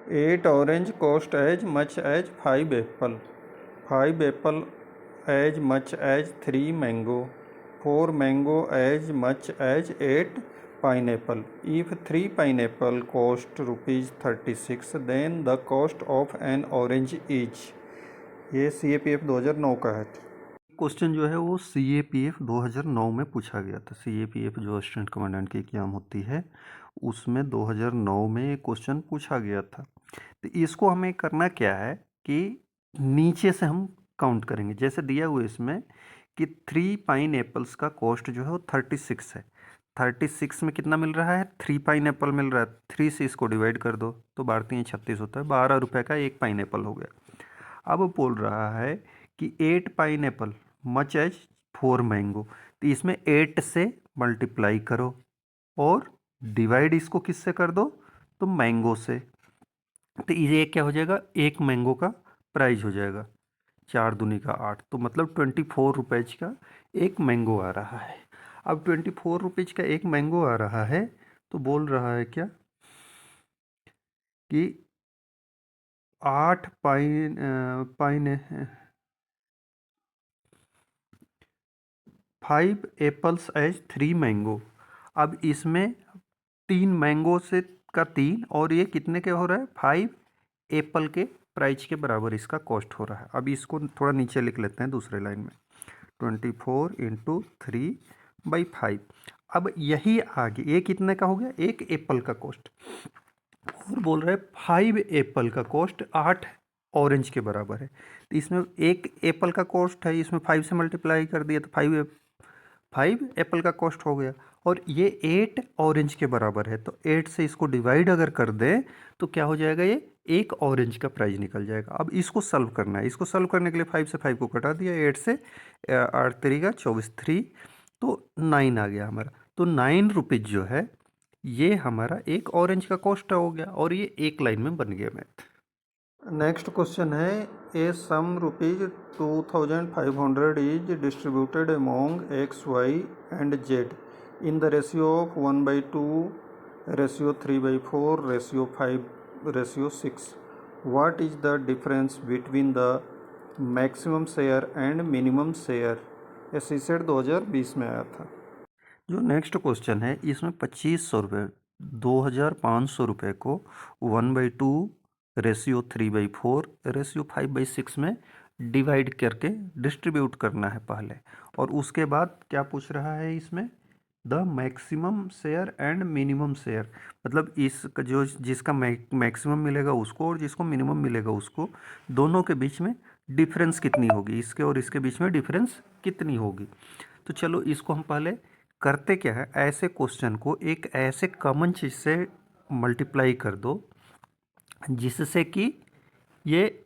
8 orange cost as much as 5 apple. 5 apple as much as 3 mango. 4 mango as much as 8 pineapple. If 3 pineapple cost rupees 36, then the cost of an orange is. ये CAPF 2009 का है। Question जो है वो CAPF 2009 में पूछा गया था। CAPF जो असिस्टेंट कमांडेंट की एग्जाम होती है उसमें 2009 में ये क्वेश्चन पूछा गया था। तो इसको हमें करना क्या है कि नीचे से हम काउंट करेंगे। जैसे दिया हुआ इसमें कि 3 पाइन एप्पल्स का कॉस्ट जो है वो 36 है। 36 में कितना मिल रहा है? 3 पाइन एप्पल मिल रहा है। 3 से इसको डिवाइड कर दो तो 12 36 होता है। 12 रुपये का एक पाइन एप्पल हो गया। अब बोल रहा है कि 8 pineapple much as 4 mango. तो इसमें 8 से मल्टीप्लाई करो और डिवाइड इसको किससे कर दो? तो मैंगो से। तो ये क्या हो जाएगा? एक मैंगो का प्राइस हो जाएगा 4 दूनी का 8, तो मतलब 24 रुपीज़ का एक मैंगो आ रहा है। अब 24 रुपीज़ का एक मैंगो आ रहा है तो बोल रहा है क्या कि 8 पाइन 5 एप्पल्स एज 3 मैंगो। अब इसमें 3 मैंगो से का 3 और ये कितने के हो रहा है? 5 एप्पल के प्राइस के बराबर इसका कॉस्ट हो रहा है। अब इसको थोड़ा नीचे लिख लेते हैं दूसरे लाइन में, 24 इंटू 3/5। अब यही आगे ये कितने का हो गया? एक एप्पल का कॉस्ट। और बोल रहा है 5 एप्पल का कॉस्ट 8 ऑरेंज के बराबर है। तो इसमें एक एप्पल का कॉस्ट है, इसमें 5 से मल्टीप्लाई कर दिया तो 5 एप्पल का कॉस्ट हो गया। और ये 8 ऑरेंज के बराबर है, तो 8 से इसको डिवाइड अगर कर दें तो क्या हो जाएगा? ये एक ऑरेंज का प्राइस निकल जाएगा। अब इसको सॉल्व करना है। इसको सॉल्व करने के लिए 5 से 5 को कटा दिया, 8 से 8 3 24, 3 तो 9 आ गया हमारा। तो 9 रुपीज़ जो है ये हमारा एक ऑरेंज का कॉस्ट हो गया और ये एक लाइन में बन गया मैथ। नेक्स्ट क्वेश्चन है, a sum rupees 2500 is distributed among x y and z in the ratio of 1/2, ratio 3/4, ratio 5, ratio 6। What is the difference between the maximum share and minimum share? ये CSAT 2020 में आया था। जो next question है इसमें 2500 रुपये 2500 रुपये को 1/2, रेशियो 3/4, रेशियो 5/6 में डिवाइड करके डिस्ट्रीब्यूट करना है पहले। और उसके बाद क्या पूछ रहा है इसमें? The maximum share and minimum share, मतलब इस जो जिसका मैक्सिमम मिलेगा उसको और जिसको मिनिमम मिलेगा उसको, दोनों के बीच में डिफरेंस कितनी होगी, इसके और इसके बीच में डिफरेंस कितनी होगी। तो चलो इसको हम पहले करते क्या है, ऐसे क्वेश्चन को एक ऐसे कॉमन चीज़ से मल्टीप्लाई कर दो जिससे कि ये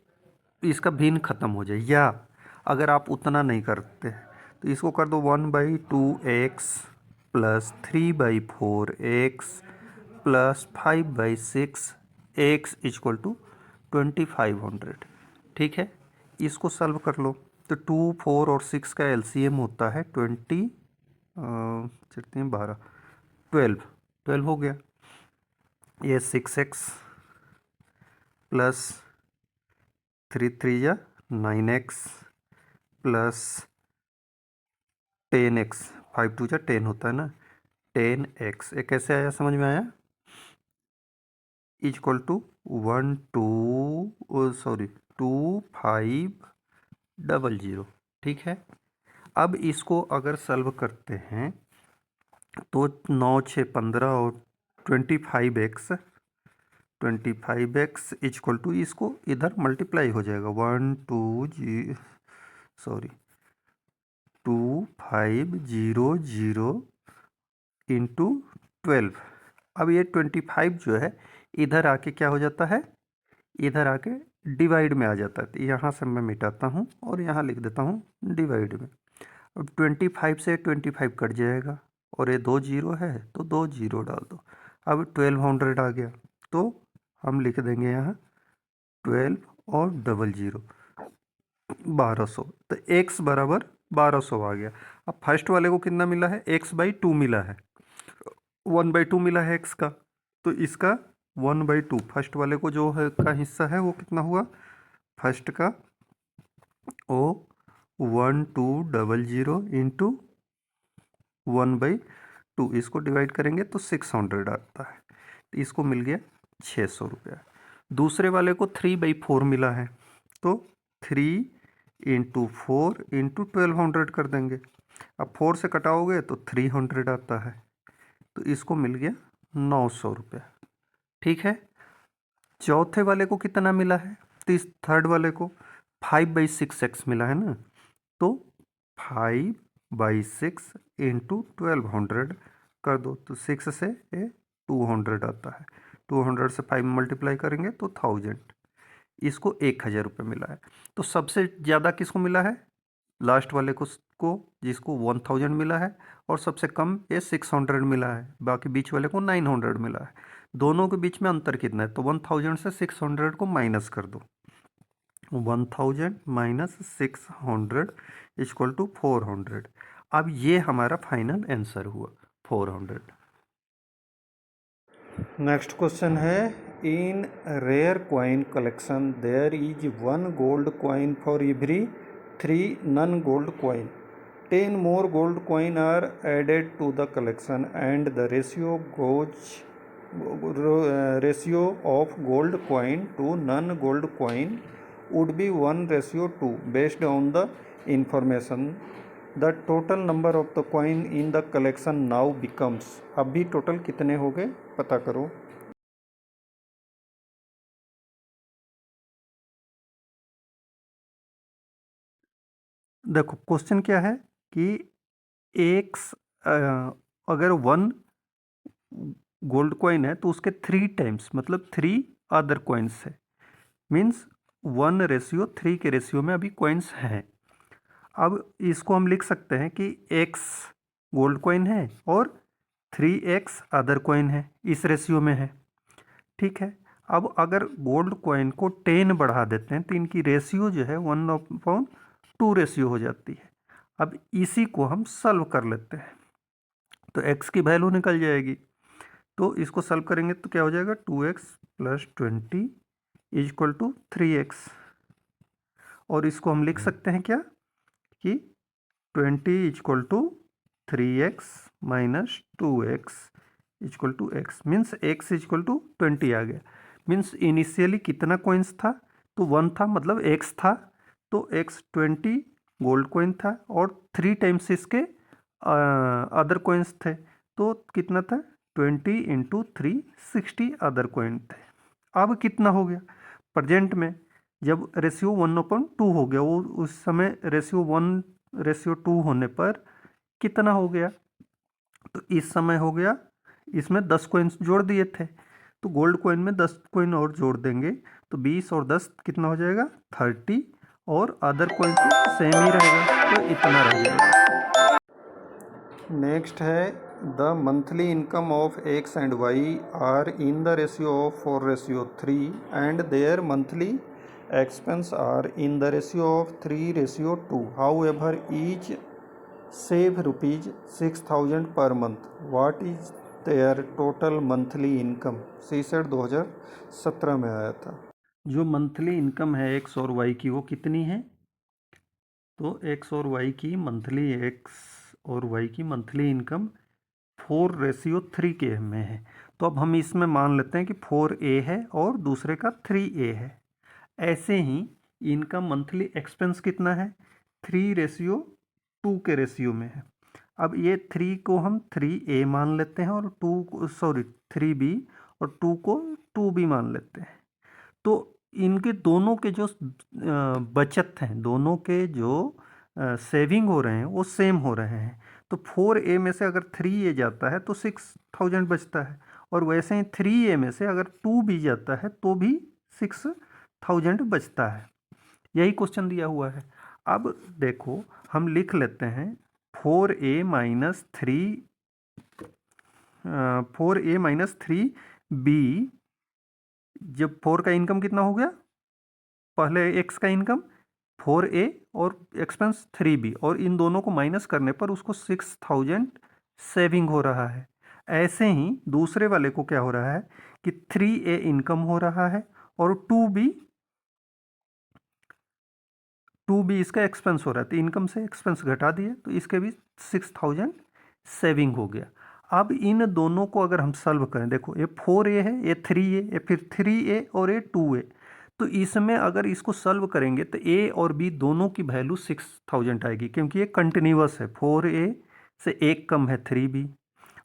इसका भिन्न ख़त्म हो जाए। या अगर आप उतना नहीं करते तो इसको कर दो 1/2x plus 3/4x plus 5/6 x equal to 2500। ठीक है, इसको सॉल्व कर लो। तो 2, 4 और 6 का LCM होता है 20, 12, 12 हो गया। ये 6x प्लस 3 3 या 9x प्लस 10x, 5 2 या 10 होता है ना, 10x। ये कैसे आया, समझ में आया? Equal to 2500। ठीक है, अब इसको अगर सॉल्व करते हैं तो 9 6 15 और 25x इक्वल टू, इसको इधर मल्टीप्लाई हो जाएगा 2500 इंटू 12। अब ये 25 जो है इधर आके क्या हो जाता है? इधर आके डिवाइड में आ जाता है। तो यहाँ से मैं मिटाता हूँ और यहाँ लिख देता हूँ डिवाइड में। अब 25 से 25 कट जाएगा और ये 2 0 है तो 2 0 डाल दो। अब 1200 आ गया तो हम लिख देंगे यहाँ 12 और 00 1200। तो x बराबर 1200 आ गया। अब फर्स्ट वाले को कितना मिला है? x/2 मिला है, 1/2 मिला है x का, तो इसका 1/2 फर्स्ट वाले को जो है का हिस्सा है वो कितना हुआ, फर्स्ट का ओ 1200 इंटू 1/2, इसको डिवाइड करेंगे तो 600 आता है, तो इसको मिल गया 600 रुपया। दूसरे वाले को 3/4 मिला है, तो 3 इंटू 4 इंटू 1200 कर देंगे। अब 4 से कटाओगे तो 300 आता है, तो इसको मिल गया 900 रुपया। ठीक है। चौथे वाले को कितना मिला है, थर्ड वाले को 5/6x मिला है ना, तो 5/6 इंटू 1200 कर दो, तो 6 से ये 200 आता है, 200 से 5 मल्टीप्लाई करेंगे तो 1000, इसको 1000 रुपये मिला है। तो सबसे ज़्यादा किसको मिला है, लास्ट वाले को जिसको 1000 मिला है, और सबसे कम ये 600 मिला है, बाकी बीच वाले को 900 मिला है। दोनों के बीच में अंतर कितना है, तो 1000 से 600 को माइनस कर दो, 1000 माइनस 600 इक्वल टू 400। अब ये हमारा फाइनल आंसर हुआ 400। नेक्स्ट क्वेश्चन है, in rare coin collection there is 1 gold coin for every 3 non gold coin, 10 more gold coin are added to the collection and the ratio of gold coin to non gold coin would be 1:2 based on the information. The total number of the coin in the collection now becomes, अभी total कितने हो गए पता करो। देखो question क्या है कि एक अगर 1 गोल्ड कॉइन है तो उसके 3 टाइम्स मतलब 3 अदर कॉइन्स है, मीन्स 1:3 के रेशियो में अभी कॉइन्स हैं। अब इसको हम लिख सकते हैं कि x गोल्ड कॉइन है और 3x अदर कॉइन है, इस रेशियो में है। ठीक है। अब अगर गोल्ड कॉइन को 10 बढ़ा देते हैं तो इनकी रेशियो जो है 1/2 रेशियो हो जाती है। अब इसी को हम सॉल्व कर लेते हैं, तो x की वैल्यू निकल जाएगी, तो इसको सॉल्व करेंगे तो क्या हो जाएगा, 2x + 20 इक्वल टू 3x, और इसको हम लिख सकते हैं क्या कि 20 equal to 3x minus 2x equal to x, means x equal to 20 आ गया। मीन्स इनिशियली कितना कॉइन्स था, तो 1 था, मतलब x था, तो x 20 गोल्ड कॉइन था और 3 टाइम्स इसके अदर कॉइन्स थे, तो कितना था 20 इंटू 3 60 अदर कॉइन थे। अब कितना हो गया प्रेजेंट में, जब रेशियो 1/2 हो गया, वो उस समय रेशियो 1:2 होने पर कितना हो गया, तो इस समय हो गया, इसमें 10 कॉइन्स जोड़ दिए थे, तो गोल्ड कॉइन में 10 कॉइन और जोड़ देंगे, तो 20 और 10 कितना हो जाएगा 30, और अदर कॉइन तो सेम ही रहेगा, तो इतना रह जाएगा। नेक्स्ट है, the monthly income of X and Y are in the ratio of 4:3 and their monthly expense are in the ratio of 3:2. However, each save rupees 6,000 per month. What is their total monthly income? CSET 2017 में आया था। जो monthly income है x और Y की वो कितनी है, तो एक्स और वाई की मंथली इनकम 4:3 के में है। तो अब हम इसमें मान लेते हैं कि 4A है और दूसरे का 3A है। ऐसे ही इनका मंथली एक्सपेंस कितना है, 3:2 के रेशियो में है। अब ये 3 को हम 3A मान लेते हैं और 3B और 2 को 2B मान लेते हैं। तो इनके दोनों के जो बचत हैं, दोनों के जो सेविंग हो रहे हैं वो सेम हो रहे हैं। तो 4A में से अगर 3A जाता है तो 6000 बचता है, और वैसे ही 3A में से अगर 2B जाता है तो भी 6000 बचता है। यही क्वेश्चन दिया हुआ है। अब देखो हम लिख लेते हैं 4A माइनस 3B, जब 4 का इनकम कितना हो गया, पहले x का इनकम 4A और एक्सपेंस 3B, और इन दोनों को माइनस करने पर उसको 6000 सेविंग हो रहा है। ऐसे ही दूसरे वाले को क्या हो रहा है कि 3A इनकम हो रहा है और 2B इसका एक्सपेंस हो रहा है, तो इनकम से एक्सपेंस घटा दिए तो इसके भी 6000 सेविंग हो गया। अब इन दोनों को अगर हम सॉल्व करें, देखो ये 4A है, ये 3A, ये फिर 3A और ये 2A, तो इसमें अगर इसको सॉल्व करेंगे तो A और B दोनों की वैल्यू 6000 आएगी, क्योंकि ये कंटिन्यूअस है। 4A से एक कम है 3B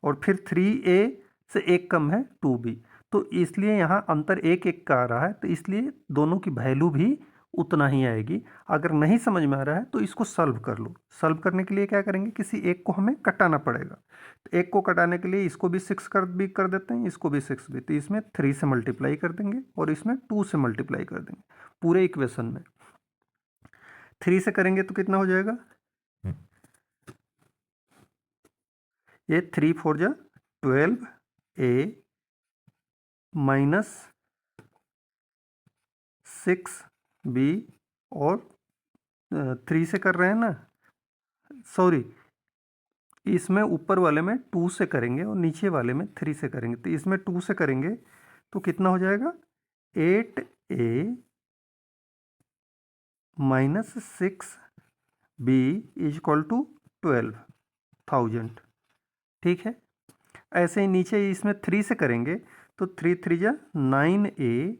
और फिर 3A से एक कम है 2B, तो इसलिए यहाँ अंतर एक एक का आ रहा है, तो इसलिए दोनों की वैल्यू भी उतना ही आएगी। अगर नहीं समझ में आ रहा है तो इसको सॉल्व कर लो। सॉल्व करने के लिए क्या करेंगे, किसी एक को हमें कटाना पड़ेगा, तो एक को कटाने के लिए इसको भी 6 कर देते हैं, इसको भी 6 भी, तो इसमें 3 से मल्टीप्लाई कर देंगे और इसमें 2 से मल्टीप्लाई कर देंगे पूरे इक्वेशन में। 3 से करेंगे तो कितना हो जाएगा, ये 3 4 जा 12A माइनस 6B और 3 से कर रहे हैं ना, सॉरी इसमें ऊपर वाले में 2 से करेंगे और नीचे वाले में 3 से करेंगे, तो इसमें 2 से करेंगे तो कितना हो जाएगा, 8A minus 6B is equal to 12,000। ठीक है, ऐसे ही नीचे इसमें 3 से करेंगे तो 3 3 जा 9A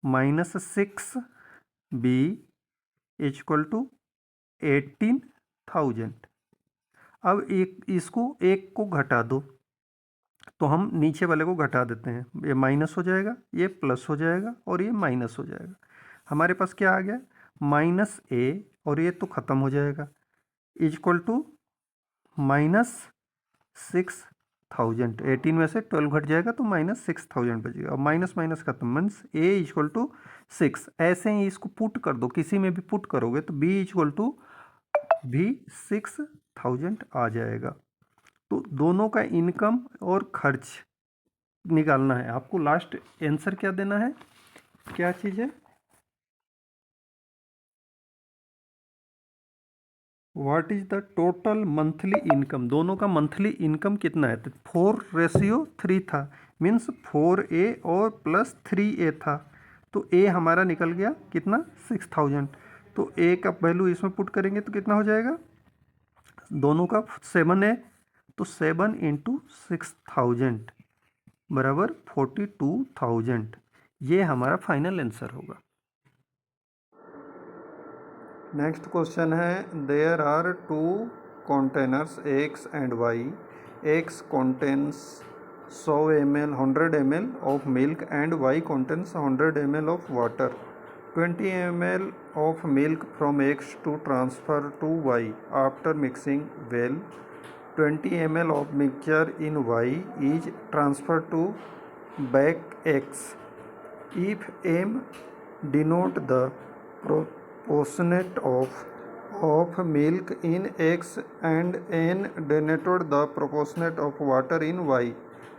minus 6B is equal to 18,000। अब इसको एक को घटा दो, तो हम नीचे वाले को घटा देते हैं, ये माइनस हो जाएगा, ये प्लस हो जाएगा और ये माइनस हो जाएगा। हमारे पास क्या आ गया, -A और ये तो ख़त्म हो जाएगा इज इक्वल टू -6000। 18 में से 12 घट जाएगा तो -6000 बचेगा और माइनस माइनस खत्म, means A is equal to 6। ऐसे ही इसको पुट कर दो, किसी में भी पुट करोगे तो B इज इक्वल टू भी 6000 आ जाएगा। तो दोनों का इनकम और खर्च निकालना है आपको। लास्ट आंसर क्या देना है, क्या चीज़ है, what is the total monthly income. दोनों का मंथली इनकम कितना है, तो 4:3 था, मीन्स 4A और प्लस 3A था, तो A हमारा निकल गया कितना, 6000। तो A का वैल्यू इसमें पुट करेंगे तो कितना हो जाएगा, दोनों का 7 है, तो 7 इंटू 6000 बराबर 42,000। ये हमारा फाइनल आंसर होगा। नेक्स्ट क्वेश्चन है, देयर आर 2 कंटेनर्स X एंड Y। X contains 100 ml 100 ml of milk and Y contains 100 ml of water. 20 ml of milk from X to transfer to Y after mixing well. 20 ml of mixture in Y is transferred to back X. If M denote the proportionate of milk in X and N denoted the proportionate of water in Y,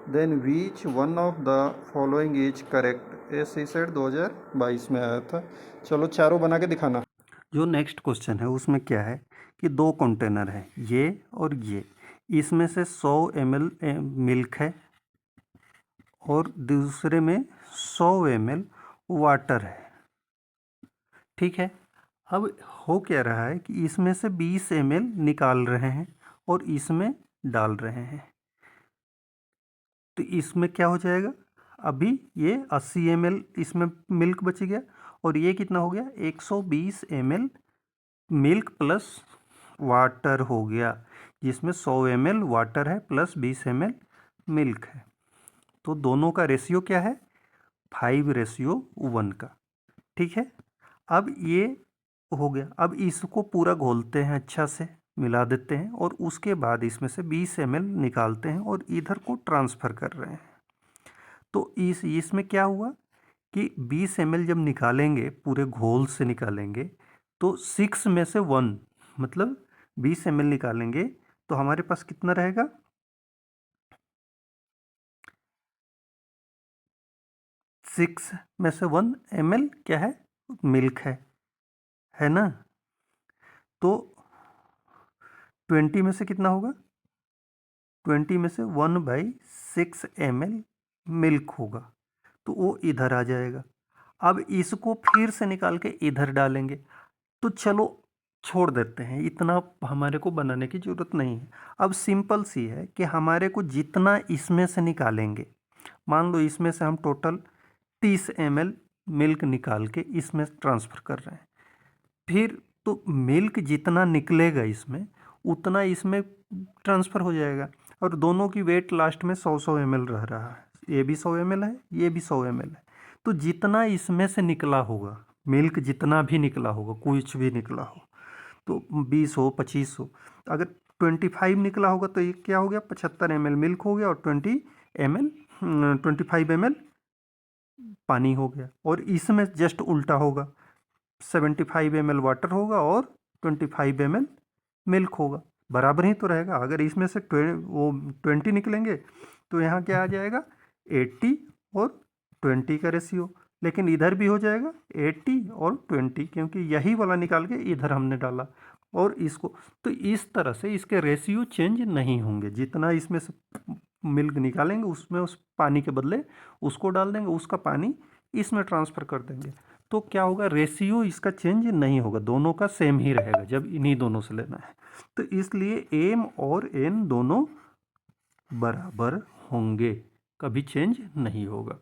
then which one of the following is correct? ये CSET 2022 में आया था। चलो चारों बना के दिखाना। जो नेक्स्ट क्वेश्चन है उसमें क्या है कि 2 कंटेनर है, ये और ये, इसमें से 100 ml मिल्क है और दूसरे में 100 ml वाटर है। ठीक है, अब हो क्या रहा है कि इसमें से 20 ml निकाल रहे हैं और इसमें डाल रहे हैं, तो इसमें क्या हो जाएगा, अभी ये 80 ml इसमें मिल्क बच गया और ये कितना हो गया, 120 ml मिल्क प्लस वाटर हो गया, जिसमें 100 ml वाटर है प्लस 20 ml मिल्क है। तो दोनों का रेशियो क्या है, 5:1 का। ठीक है, अब ये हो गया, अब इसको पूरा घोलते हैं, अच्छा से मिला देते हैं और उसके बाद इसमें से 20 ml निकालते हैं और इधर को ट्रांसफ़र कर रहे हैं। तो इसमें क्या हुआ कि 20 ml जब निकालेंगे, पूरे घोल से निकालेंगे, तो 6 में से 1 मतलब 20 ml निकालेंगे तो हमारे पास कितना रहेगा, 6 में से 1 ml क्या है, मिल्क है ना, तो 20 में से कितना होगा, 20 में से 1/6 ml मिल्क होगा। तो वो इधर आ जाएगा। अब इसको फिर से निकाल के इधर डालेंगे। तो चलो छोड़ देते हैं, इतना हमारे को बनाने की ज़रूरत नहीं है। अब सिंपल सी है कि हमारे को जितना इसमें से निकालेंगे, मान लो इसमें से हम टोटल 30 ml मिल्क निकाल के इसमें ट्रांसफ़र कर रहे हैं। फिर तो मिल्क जितना निकलेगा इसमें उतना इसमें ट्रांसफ़र हो जाएगा, और दोनों की वेट लास्ट में 100 ml रह रहा है। ये भी 100 ml है, ये भी 100 ml है। तो जितना इसमें से निकला होगा, मिल्क जितना भी निकला होगा, कुछ भी निकला हो, तो 20 हो 25 हो, अगर 25 निकला होगा तो ये क्या हो गया, 75 ml मिल्क हो गया, और 25 ml पानी हो गया। और इसमें जस्ट उल्टा होगा, 75 ml वाटर होगा और 25 ml मिल्क होगा, बराबर ही तो रहेगा। अगर इसमें से 20 निकलेंगे तो यहाँ क्या आ जाएगा, 80 और 20 का रेशियो। लेकिन इधर भी हो जाएगा 80 और 20, क्योंकि यही वाला निकाल के इधर हमने डाला और इसको। तो इस तरह से इसके रेशियो चेंज नहीं होंगे। जितना इसमें से मिल्क निकालेंगे उसमें उस पानी के बदले उसको डाल देंगे, उसका पानी इसमें ट्रांसफ़र कर देंगे। तो क्या होगा, रेशियो इसका चेंज नहीं होगा, दोनों का सेम ही रहेगा जब इन्हीं दोनों से लेना है। तो इसलिए एम और एन दोनों बराबर होंगे, कभी चेंज नहीं होगा।